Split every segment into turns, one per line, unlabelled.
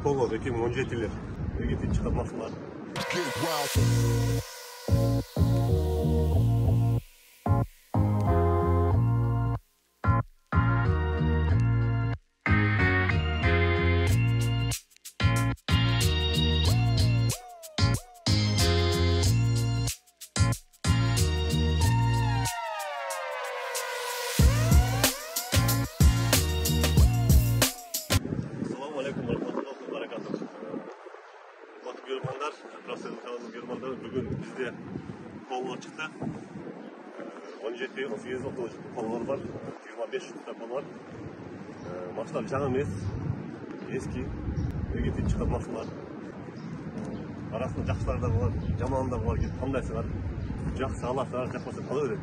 Polo 2017'ler. Gidip çıkartmasınlar. Assalamualaikum warahmatullahi wabarakatuh. Bakın görmanlar, Profesör kanalının görmanlar bugün bizde polo çıktı. 17, 18, 19 pololar var. 25 polo var. Maçlar жаңа емес, eski. Gidip çıkartmasınlar. Arasında жақсылары да бар, жаманы да бар. Қандайсы бар? Жақсы аласыңар, жақпаса қала береді.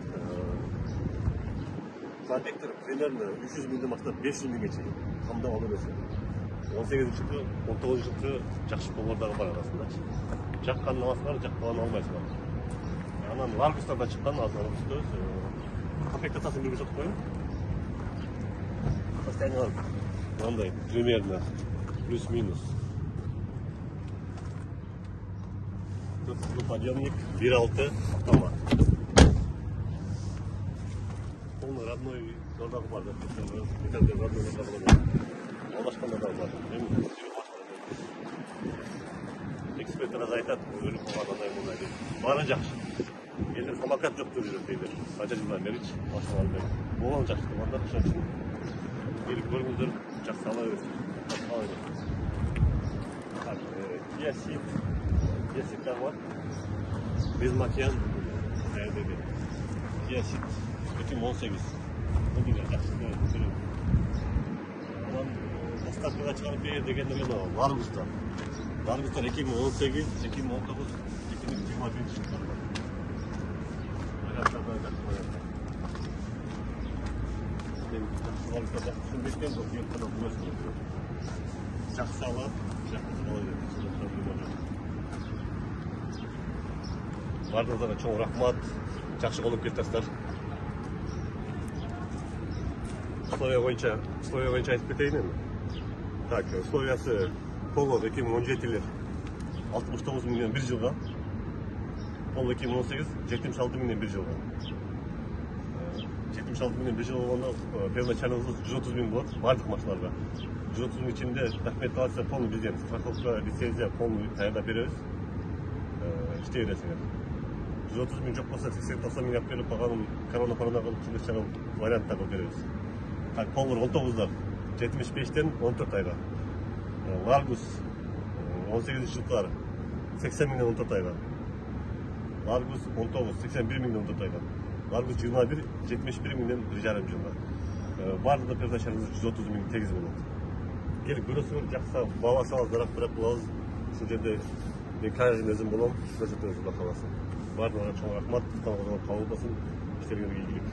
Контекттер примерно 300 мыңдан бастап 500 мыңға чейин қамдап алу берсе. 18 жылқы, 19 жылқы жақсы поллардағы бар арасында. Жаққанын аласыңар, жақпағанын алмайсыңар. Анан Ларгустардан шыққан азын Ларгусты комплектациясын беріп жатып қойын. Состояниялар мынандай примерно плюс-минус. Подъемник 1.6 автомат. Полный родной зордағы бар. Металдер родной зордағы бар. Алашқанда да бар. Эксперттер айтады, өліп қалғандай мұндай деп. Бары жақсы. Елде самокат жоқ деп жүріп дейді. Қанша жылдан бері машина алып бері. Болған жақсы тұрғандар үшін келіп көріңіздер, жақсы ала бересіздер. Kia Ceed. Kia Ceed'ler var. Bezmakyan değerdeki. Kia Ceed 2018. Bu gibi жақсы көріп. Доставкаға шығарып береді дегенде мен Ларгустар. Ларгустар 2018, 2019, 2021 жылдары. Варианттарда жақсы варианттар. Мен Ларгустарда түсінбестен бұл ертқада бұл өсіп отыр. Жақсы алады, жақсы ала береді. Барлықтарына чоң рахмат, жақсы қолып кетесіздер. Условия бойынша айтып кетейін енді. Так, условиясы Polo 2017'ler 69 milyon bir жылға, Polo 2018 76 milyon bir жылға. 76 milyon bir жыл болғанда первоначальный 130 milyon болады, барлық машиналарға. 130 milyon içinde документация полный бізден, страховка, лицензия полный даярдап береміз. İşte бересіңер. 130 milyon жоқ болса 80-90 milyon беріп қалғанын корона қылып қандай варианттар қылып береміз. Так, Polo 19'lar 75'ten 14 ayga. Largus 18 жылқылар 80 milyon 14 ayga. Largus 19 81 milyon 14 ayga. Largus 21 71 milyon 1,5 жылға. Барлығы передачаларыңыз 130 milyon тегіз болады. Келіп көресіңіз, жақсы бағасаңыз бірақ болады. Сол жерде мен каждый өзім боламын, көрсетіңіз Құда қаласа. Барлығына чоң рахмат, қабыл болсын, іштеріңізге игілік.